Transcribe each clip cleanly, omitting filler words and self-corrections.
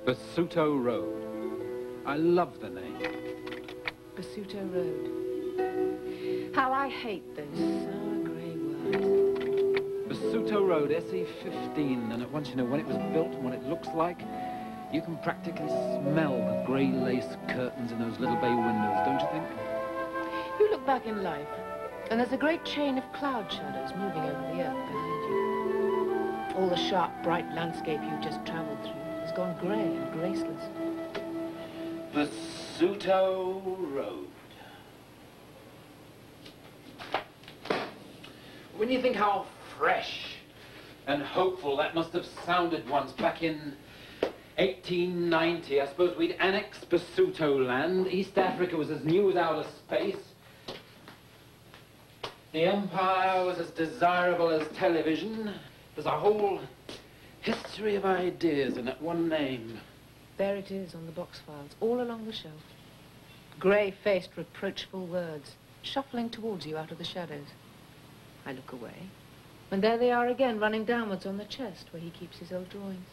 Basuto Road. I love the name. Basuto Road. How I hate those sour grey words. Basuto Road, SE15, and at once you know when it was built and what it looks like, you can practically smell the grey lace curtains in those little bay windows, don't you think? You look back in life, and there's a great chain of cloud shadows moving over the earth behind you. All the sharp, bright landscape you've just travelled through has gone grey and graceless. Basuto Road. When you think how fresh and hopeful that must have sounded once back in 1890, I suppose we'd annexed Basuto land. East Africa was as new as outer space. The empire was as desirable as television. There's a whole history of ideas in that one name. There it is on the box files, all along the shelf. Grey-faced, reproachful words, shuffling towards you out of the shadows. I look away, and there they are again, running downwards on the chest where he keeps his old drawings.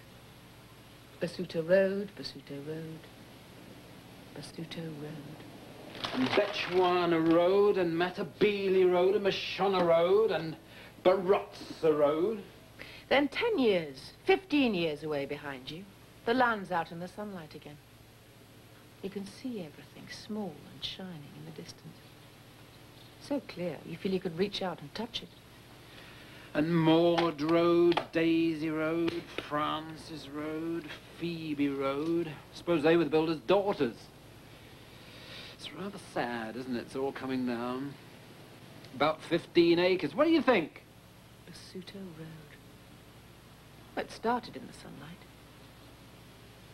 Basuto Road, Basuto Road, Basuto Road. And Bechuana Road, and Matabele Road, and Mashona Road, and Barotsa Road. Then 10 years, 15 years away behind you, the land's out in the sunlight again. You can see everything small and shining in the distance. So clear, you feel you could reach out and touch it. And Maud Road, Daisy Road, Francis Road, Phoebe Road. Suppose they were the builder's daughters. It's rather sad, isn't it? It's all coming down. About 15 acres. What do you think? Basuto Road. Well, it started in the sunlight.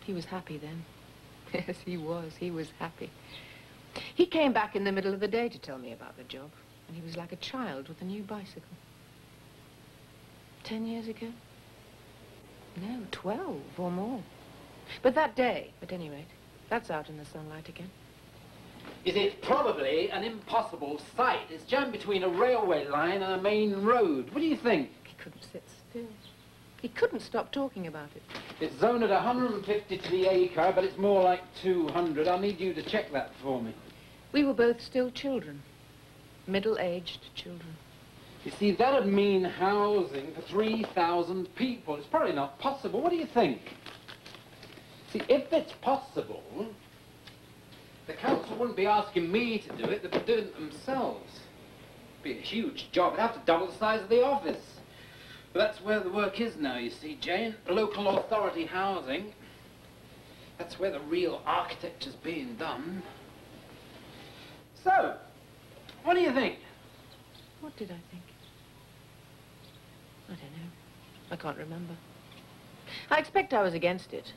He was happy then. Yes, he was. He was happy. He came back in the middle of the day to tell me about the job, and he was like a child with a new bicycle. 10 years ago? No, 12 or more. But that day, at any rate, that's out in the sunlight again. It is probably an impossible sight. It's jammed between a railway line and a main road. What do you think? He couldn't sit still. He couldn't stop talking about it. It's zoned at 150 to the acre, but it's more like 200. I'll need you to check that for me. We were both still children. Middle-aged children. You see, that'd mean housing for 3,000 people. It's probably not possible. What do you think? See, if it's possible, the council wouldn't be asking me to do it. They'd be doing it themselves. It'd be a huge job. It'd have to double the size of the office. But that's where the work is now, you see, Jane. Local authority housing. That's where the real architecture's being done. So, what do you think? What did I think? I don't know. I can't remember. I expect I was against it.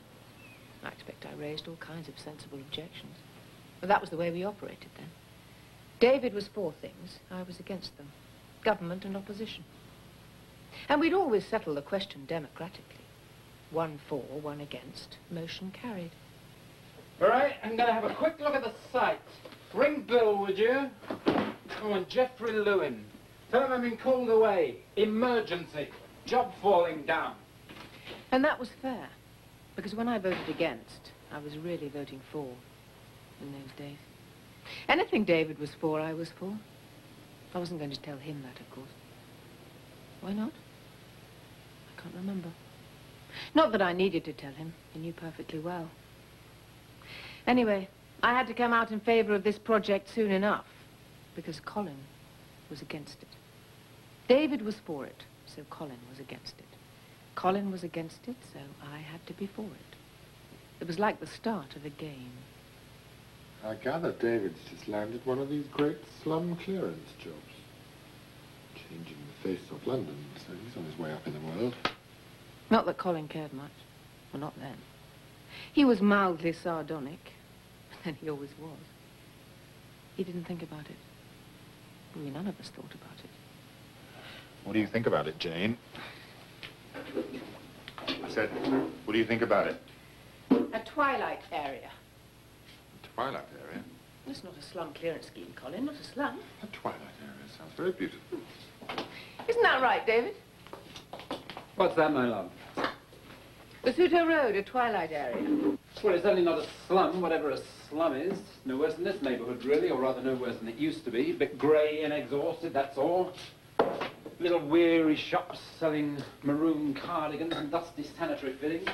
I expect I raised all kinds of sensible objections. But that was the way we operated then. David was for things, I was against them. Government and opposition. And we'd always settle the question democratically. 1 for, 1 against, motion carried. All right, I'm going to have a quick look at the site. Ring Bill, would you? Oh, and Jeffrey Lewin. Tell him I've been called away. Emergency. Job falling down. And that was fair. Because when I voted against, I was really voting for in those days. Anything David was for, I was for. I wasn't going to tell him that, of course. Why not? I can't remember. Not that I needed to tell him. He knew perfectly well. Anyway, I had to come out in favor of this project soon enough, because Colin was against it. David was for it, so Colin was against it. Colin was against it, so I had to be for it. It was like the start of a game. I gather David's just landed one of these great slum clearance jobs. Changing the face of London, so he's on his way up in the world. Not that Colin cared much. Well, not then. He was mildly sardonic, and he always was. He didn't think about it. We none of us thought about it. What do you think about it, Jane? I said, what do you think about it? A twilight area. A twilight area? It's not a slum clearance scheme, Colin, not a slum. A twilight area sounds very beautiful. Isn't that right, David? What's that, my love? Basuto Road, a twilight area. Well, it's only not a slum, whatever a slum is. No worse than this neighbourhood, really, or rather no worse than it used to be. A bit grey and exhausted, that's all. Little weary shops selling maroon cardigans and dusty sanitary fittings.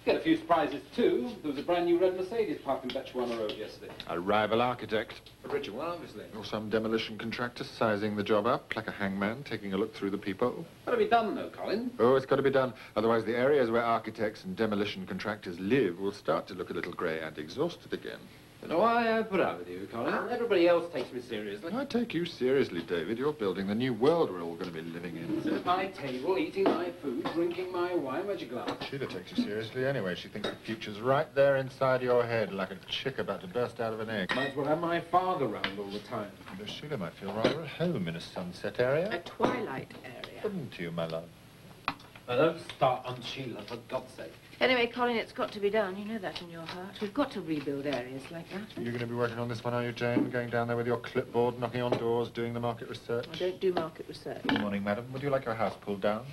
Get a few surprises, too. There was a brand new red Mercedes parked in Bechuana Road yesterday. A rival architect. A richer one, obviously. Or some demolition contractor sizing the job up, like a hangman, taking a look through the peephole. Got to be done, though, Colin. Oh, it's got to be done. Otherwise, the areas where architects and demolition contractors live will start to look a little grey and exhausted again. You know why I put out with you, Colin? Everybody else takes me seriously. I take you seriously, David. You're building the new world we're all going to be living in. Sit at my table, eating my food, drinking my wine. Where's your glass? Sheila takes you seriously anyway. She thinks the future's right there inside your head, like a chick about to burst out of an egg. Might as well have my father round all the time. But Sheila might feel rather at home in a sunset area. A twilight area. Wouldn't you, my love? Don't start on Sheila, for God's sake. Anyway, Colin, it's got to be done. You know that in your heart. We've got to rebuild areas like that. You're going to be working on this one, are you, Jane? Going down there with your clipboard, knocking on doors, doing the market research? I don't do market research. Good morning, madam. Would you like your house pulled down?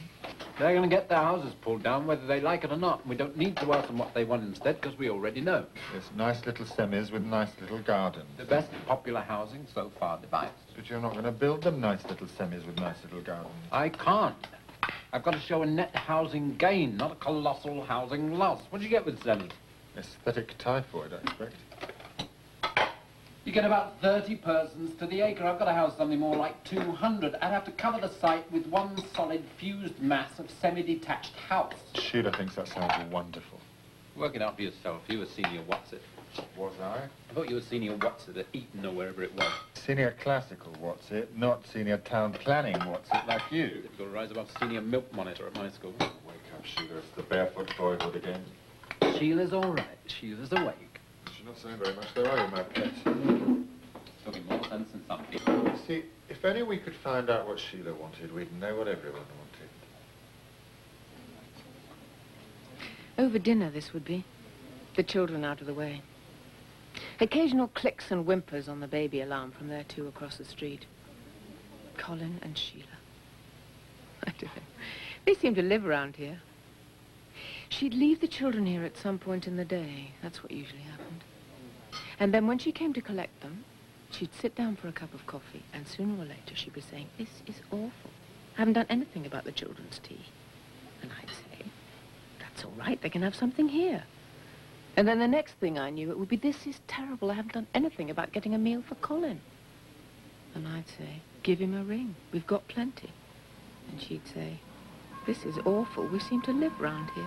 They're going to get their houses pulled down whether they like it or not. We don't need to ask them what they want instead, because we already know. Yes, nice little semis with nice little gardens. The best popular housing so far devised. But you're not going to build them nice little semis with nice little gardens. I can't. I've got to show a net housing gain, not a colossal housing loss. What do you get with semis? Aesthetic typhoid, I expect. You get about 30 persons to the acre. I've got to house something more like 200. I'd have to cover the site with one solid fused mass of semi-detached house. Sheila thinks that sounds wonderful. Work it out for yourself. You were senior What's-it. Was I? I thought you were senior What's-it at Eton or wherever it was. Senior classical What's-it, not senior town planning What's-it like you. You've got to rise above senior milk monitor at my school. Wake up, Sheila. It's the barefoot boyhood again. Sheila's all right. Sheila's awake. You're not saying very much, though, are you, my pet? Talking more sense than some people. You see, if only we could find out what Sheila wanted, we'd know what everyone wanted. Over dinner, this would be. The children out of the way. Occasional clicks and whimpers on the baby alarm from their two across the street. Colin and Sheila. I don't know. They seem to live around here. She'd leave the children here at some point in the day. That's what usually happened. And then when she came to collect them, she'd sit down for a cup of coffee, and sooner or later she'd be saying, "This is awful. I haven't done anything about the children's tea." And I'd say, "That's all right. They can have something here." And then the next thing I knew, it would be, "This is terrible. I haven't done anything about getting a meal for Colin." And I'd say, "Give him a ring. We've got plenty." And she'd say, "This is awful. We seem to live round here."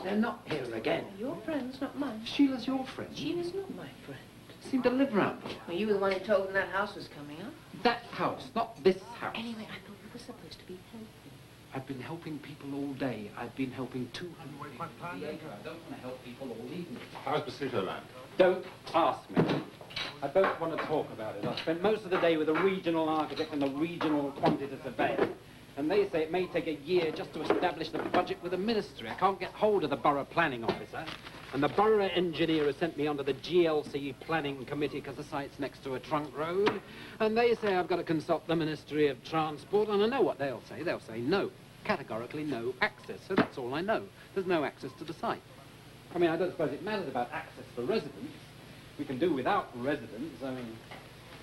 They're not here again. Your friend's not mine. Sheila's your friend. Sheila's not my friend. Seem to live round here. Well, you were the one who told them that house was coming up. That house, not this house. Anyway, I thought you were supposed to be helping. I've been helping people all day. I've been helping 200 people to the acre. I don't want to help people all evening. How's Basuto land? Don't ask me. I don't want to talk about it. I spent most of the day with a regional architect and the regional quantity surveyor. And they say it may take a year just to establish the budget with the ministry. I can't get hold of the borough planning officer. And the borough engineer has sent me onto the GLC planning committee because the site's next to a trunk road. And they say I've got to consult the Ministry of Transport. And I know what they'll say. They'll say no. Categorically no access. So that's all I know. There's no access to the site. I mean, I don't suppose it matters about access for residents. We can do without residents. I mean,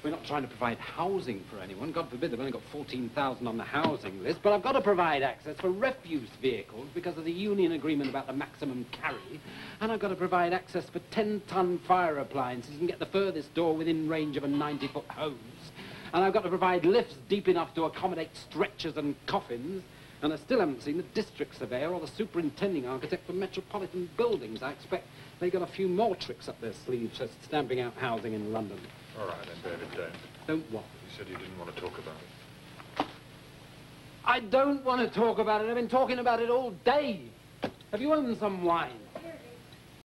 we're not trying to provide housing for anyone. God forbid, they've only got 14,000 on the housing list. But I've got to provide access for refuse vehicles because of the union agreement about the maximum carry. And I've got to provide access for 10-ton fire appliances and get the furthest door within range of a 90-foot hose. And I've got to provide lifts deep enough to accommodate stretchers and coffins. And I still haven't seen the district surveyor or the superintending architect for metropolitan buildings. I expect they got a few more tricks up their sleeves for stamping out housing in London. All right, then, David, don't. Don't what? You said you didn't want to talk about it. I don't want to talk about it. I've been talking about it all day. Have you owned some wine?